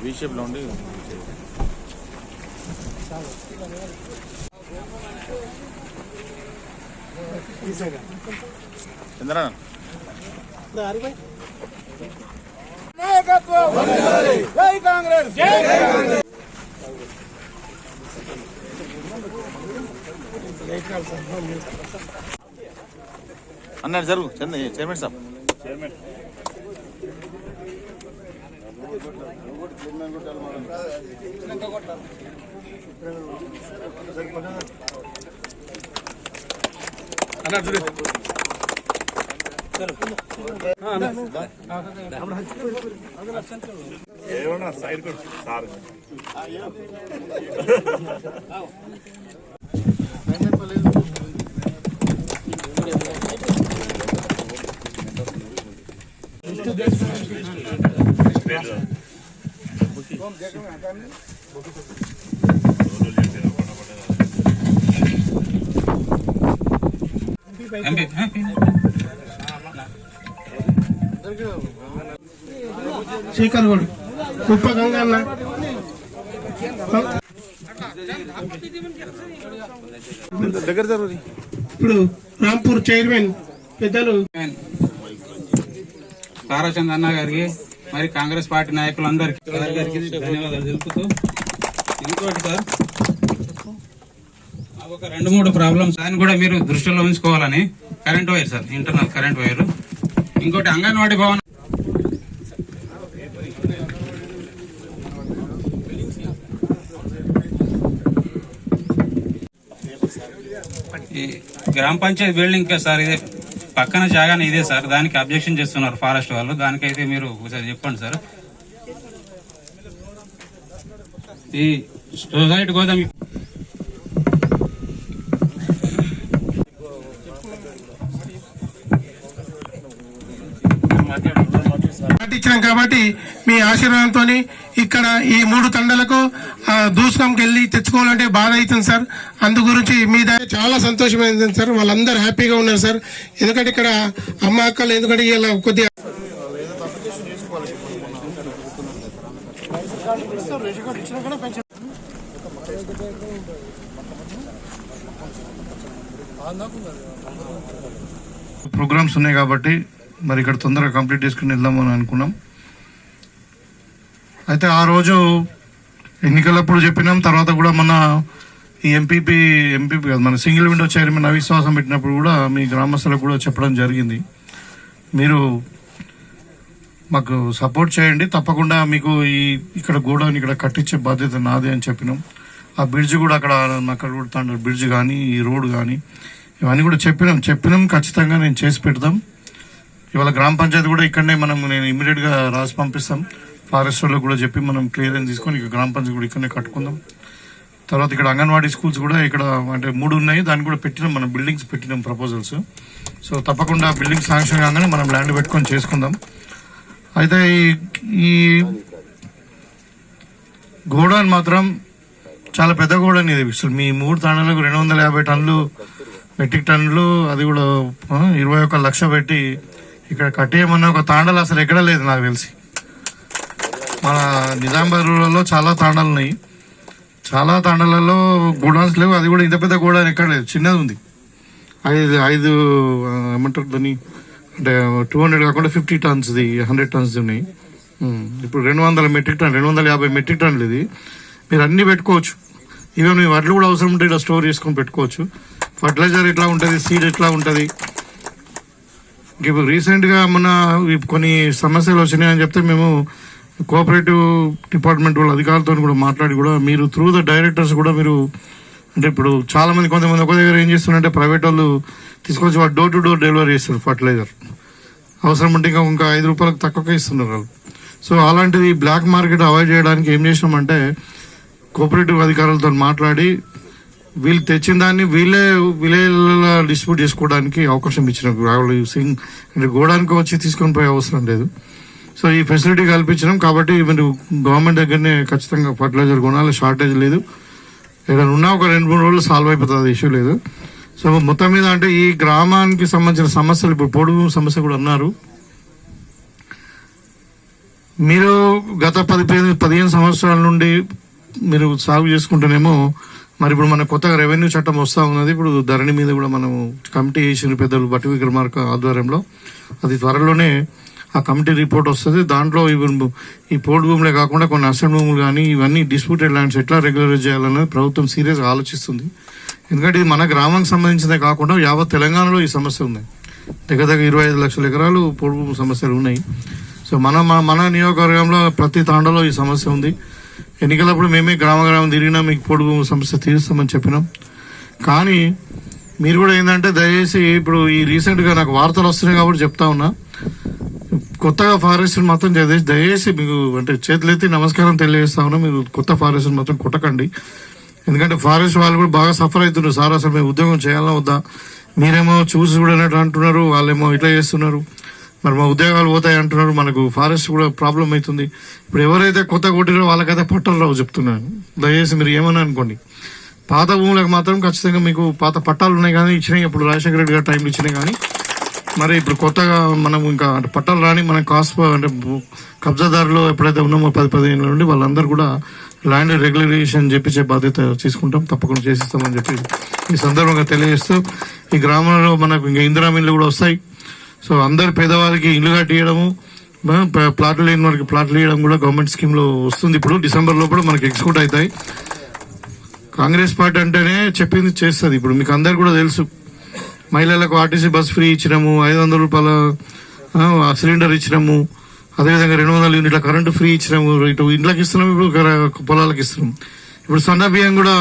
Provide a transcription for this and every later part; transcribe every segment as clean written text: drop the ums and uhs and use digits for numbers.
V shape लौंडी Chandra जय कांग्रेस अन्ना जरूर chairman साहब चेयरमैन अन्ना जुड़े साइड को सार శ్రీకర్గూడ కుప్ప గంగన్న దగ్గర జరుగుతుంది. ఇప్పుడు రాంపూర్ చైర్మన్ పెద్దలు తారాచంద్ అన్న గారికి మరి కాంగ్రెస్ పార్టీ నాయకులందరికీ ధన్యవాదాలు తెలుపుతూ ఇంకోటి సార్ ఒక 2-3 ప్రాబ్లమ్స్ దాన్ని కూడా మీరు దృష్టిలో ఉంచుకోవాలని current wire sir internal current wire ఇంకోటి అంగన్వాడీ భవన్ ఈ గ్రామ పంచాయతీ బిల్డింగ్ సార్ ఇదే పక్కన జాగానే ఇదే సార్ దానికి అబ్జెక్షన్ చేస్తున్నారు ఫారెస్ట్ వాళ్ళు దానికైతే మీరు ఒకసారి చెప్పండి సార్ ఈ సొసైటీ గోదాం ఇచ్చినాం కాబట్టి మీ ఆశీర్వాదంతో ఇక్కడ ఈ 3 తండలకు దూసుకంకి వెళ్ళి తెచ్చుకోవాలంటే బాధ అవుతుంది సార్. అందు గురించి మీ చాలా సంతోషమైంది సార్. వాళ్ళందరూ హ్యాపీగా ఉన్నారు సార్. ఎందుకంటే ఇక్కడ అమ్మ అక్కలు ఎందుకంటే ఇలా కొద్దిగా ప్రోగ్రామ్స్ ఉన్నాయి కాబట్టి మరి ఇక్కడ తొందరగా కంప్లీట్ చేసుకుని వెళ్దామని అనుకున్నాం. అయితే ఆ రోజు ఎన్నికలప్పుడు చెప్పినాం. తర్వాత కూడా మన ఈ ఎంపీపీ కాదు మన సింగిల్ విండో చైర్మన్ అవిశ్వాసం పెట్టినప్పుడు కూడా మీ గ్రామస్తులకు కూడా చెప్పడం జరిగింది. మీరు మాకు సపోర్ట్ చేయండి, తప్పకుండా మీకు ఇక్కడ గోడౌన్ ఇక్కడ కట్టించే బాధ్యత నాదే అని చెప్పినాం. ఆ బ్రిడ్జ్ కూడా అక్కడ కూడా బ్రిడ్జ్ కానీ ఈ రోడ్ కానీ ఇవన్నీ కూడా చెప్పినాం ఖచ్చితంగా నేను చేసి పెడతాం. ఇవాళ గ్రామ పంచాయతీ కూడా ఇక్కడనే నేను ఇమీడియట్గా రాసి పంపిస్తాం. ఫారెస్ట్ వాళ్ళకి కూడా చెప్పి మనం క్లియరెన్స్ తీసుకొని ఇక గ్రామ పంచాయతీ కూడా ఇక్కడనే కట్టుకుందాం. తర్వాత ఇక్కడ అంగన్వాడీ స్కూల్స్ కూడా ఇక్కడ అంటే 3 ఉన్నాయి, దాన్ని కూడా పెట్టినాం, మనం బిల్డింగ్స్ పెట్టినాం ప్రపోజల్స్. సో తప్పకుండా బిల్డింగ్ శాంక్షన్ కాగానే మనం ల్యాండ్ పెట్టుకొని చేసుకుందాం. అయితే ఈ గోడౌన్ మాత్రం చాలా పెద్ద గోడౌన్ ఇది. మీ 3 తాండాలకు 250 టన్నులు మెట్రిక్ టన్నులు, అది కూడా 21 లక్ష పెట్టి ఇక్కడ కట్టేయమన్న ఒక తాండాలు అసలు ఎక్కడ లేదు నాకు తెలిసి. మన నిజామాబాద్లో చాలా తాండాలు ఉన్నాయి, చాలా తాండాలలో గోడౌన్స్ లేవు. అది కూడా ఇంత పెద్ద గోడౌన్ ఎక్కడ లేదు, చిన్నది ఉంది. 5 ఏమంటారు దాన్ని అంటే 200 కాకుండా 50 టన్స్ 100 టన్స్ ఉన్నాయి. ఇప్పుడు 200 మెట్రిక్ టన్ 250 మెట్రిక్ టన్నులు ఇది. మీరు అన్ని పెట్టుకోవచ్చు. ఈవెన్ మీ వడ్లు కూడా అవసరం ఉంటే ఇలా స్టోర్ చేసుకొని పెట్టుకోవచ్చు. ఫర్టిలైజర్ ఎట్లా ఉంటుంది, సీడ్ ఎట్లా ఉంటుంది. ఇప్పుడు రీసెంట్గా మన కొన్ని సమస్యలు వచ్చినాయని చెప్తే మేము కోఆపరేటివ్ డిపార్ట్మెంట్ వాళ్ళ అధికారులతో కూడా మాట్లాడి కూడా మీరు త్రూ ద డైరెక్టర్స్ కూడా మీరు అంటే ఇప్పుడు చాలా మంది కొంతమంది ఒక దగ్గర ఏం చేస్తున్నారంటే ప్రైవేట్ వాళ్ళు తీసుకొచ్చి వాళ్ళు డోర్ టు డోర్ డెలివరీ చేస్తారు ఫర్టిలైజర్. అవసరం ఉంటే ఇంకా 5 రూపాయలకు తక్కువగా ఇస్తున్నారు వాళ్ళు. సో అలాంటిది బ్లాక్ మార్కెట్ అవాయిడ్ చేయడానికి ఏం చేసినామంటే కోఆపరేటివ్ అధికారులతో మాట్లాడి వీళ్ళు తెచ్చిన దాన్ని వీళ్ళే విలేజ్లలో డిస్ట్రిబ్యూట్ చేసుకోవడానికి అవకాశం ఇచ్చినాం. అంటే గోడానికి వచ్చి తీసుకొని పోయే అవసరం లేదు. సో ఈ ఫెసిలిటీ కల్పించినాం. కాబట్టి మీరు గవర్నమెంట్ దగ్గరనే ఖచ్చితంగా ఫర్టిలైజర్ కొనాలి, షార్టేజ్ లేదు. ఏదైనా ఉన్నా ఒక 2-3 రోజులు సాల్వ్ అయిపోతుంది, ఇష్యూ లేదు. సో మొత్తం మీద అంటే ఈ గ్రామానికి సంబంధించిన సమస్యలు ఇప్పుడు పొడుగు సమస్య కూడా అన్నారు. మీరు గత 15 సంవత్సరాల నుండి మీరు సాగు చేసుకుంటేనేమో మరి ఇప్పుడు మన కొత్తగా రెవెన్యూ చట్టం వస్తూ ఉన్నది. ఇప్పుడు ధరణి మీద కూడా మనం కమిటీ వేసిన పెద్దలు బట్టి విక్రమార్క ఆధ్వర్యంలో, అది త్వరలోనే ఆ కమిటీ రిపోర్ట్ వస్తుంది. దాంట్లో ఈ పోర్ట్ భూములే కాకుండా కొన్ని అసెంట్ భూములు కానీ ఇవన్నీ డిస్ప్యూటెడ్ ల్యాండ్స్ ఎట్లా రెగ్యులరైజ్ చేయాలనేది ప్రభుత్వం సీరియస్గా ఆలోచిస్తుంది. ఎందుకంటే ఇది మన గ్రామానికి సంబంధించిందే కాకుండా యావత్ తెలంగాణలో ఈ సమస్య ఉంది. దగ్గర 25 లక్షల ఎకరాలు పోర్ట్ భూమి సమస్యలు ఉన్నాయి. సో మన నియోజకవర్గంలో ప్రతి తాండలో ఈ సమస్య ఉంది. ఎన్నికలప్పుడు మేమే గ్రామం తిరిగినా మీకు పోర్ట్ భూమి సమస్య తీరుస్తామని చెప్పినాం. కానీ మీరు కూడా ఏంటంటే దయచేసి ఇప్పుడు ఈ రీసెంట్గా నాకు వార్తలు వస్తున్నాయి కాబట్టి చెప్తా ఉన్నా, కొత్తగా ఫారెస్ట్ మాత్రం దయచేసి మీకు అంటే చేతులెత్తి నమస్కారం తెలియజేస్తా ఉన్నా, మీరు కొత్త ఫారెస్ట్ మాత్రం కొట్టకండి. ఎందుకంటే ఫారెస్ట్ వాళ్ళు కూడా బాగా సఫర్ అవుతున్నారు. సార్ అసలు మేము ఉద్యోగం చేయాలా వద్దా, మీరేమో చూసి కూడా అంటున్నారు, వాళ్ళేమో ఇట్లా చేస్తున్నారు, మరి మా ఉద్యోగాలు పోతాయి అంటున్నారు. మనకు ఫారెస్ట్ కూడా ప్రాబ్లం అవుతుంది. ఇప్పుడు ఎవరైతే కొత్త కొట్టిరో వాళ్ళకైతే పట్టాలు రావు చెప్తున్నాను. దయచేసి మీరు ఏమని అనుకోండి, పాత భూములకు మాత్రం ఖచ్చితంగా మీకు పాత పట్టాలు ఉన్నాయి కానీ ఇచ్చినాయి, ఇప్పుడు రాజశేఖర రెడ్డి గారి టైంలో ఇచ్చినాయి. కానీ మరి ఇప్పుడు కొత్తగా మనం ఇంకా అంటే పట్టాలు రాని మనం అంటే కబ్జాదారులు ఎప్పుడైతే ఉన్నామో 10-15 ఏళ్ళ నుండి వాళ్ళందరూ కూడా ల్యాండ్ రెగ్యులరేషన్ చెప్పించే బాధ్యత తీసుకుంటాం, తప్పకుండా చేసిస్తామని చెప్పి ఈ సందర్భంగా తెలియజేస్తూ, ఈ గ్రామంలో మనకు ఇంకా ఇందిరా మిల్లు కూడా వస్తాయి. సో అందరు పేదవాళ్ళకి ఇల్లు కట్టియడము, ప్లాట్లు లేని వారికి ప్లాట్లు ఇవ్వడం కూడా గవర్నమెంట్ స్కీమ్ లో వస్తుంది. ఇప్పుడు డిసెంబర్ లోపల మనకి ఎగ్జిక్యూట్ అవుతాయి. కాంగ్రెస్ పార్టీ అంటేనే చెప్పింది చేస్తుంది. ఇప్పుడు మీకు అందరు కూడా తెలుసు, మహిళలకు ఆర్టీసీ బస్ ఫ్రీ ఇచ్చినాము, 500 రూపాయల సిలిండర్ ఇచ్చినాము, అదేవిధంగా 200 యూనిట్ల కరెంటు ఫ్రీ ఇచ్చినాము. ఇటు ఇంట్లోకి ఇస్తున్నాము, ఇప్పుడు పొలాలకు ఇస్తున్నాము. ఇప్పుడు సన్న బియ్యం కూడా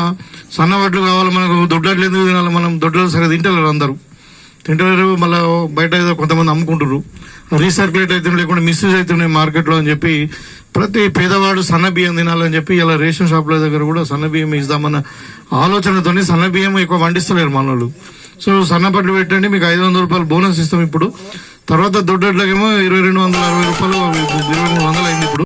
సన్న వడ్లు కావాలి మనకు, దొడ్లట్లు ఎందుకు తినాలి మనం, దొడ్లు సరిగ్గా తింటలేరు, అందరూ తింటలేరు. మళ్ళీ బయట ఏదో కొంతమంది అమ్ముకుంటారు, రీసర్క్యులేట్ అయితే లేకుండా మిస్యూజ్ అవుతున్నాయి మార్కెట్లో అని చెప్పి ప్రతి పేదవాడు సన్న బియ్యం తినాలని చెప్పి ఇలా రేషన్ షాపుల దగ్గర కూడా సన్న బియ్యం ఇద్దామన్న ఆలోచనతో సన్న బియ్యం ఎక్కువ వండిస్తలేరు మన వాళ్ళు. సో సన్న పట్లు పెట్టండి, మీకు 500 రూపాయలు బోనస్ ఇస్తాం. ఇప్పుడు తర్వాత దొడ్డట్లకేమో 2260 రూపాయలు 2300 అయింది ఇప్పుడు.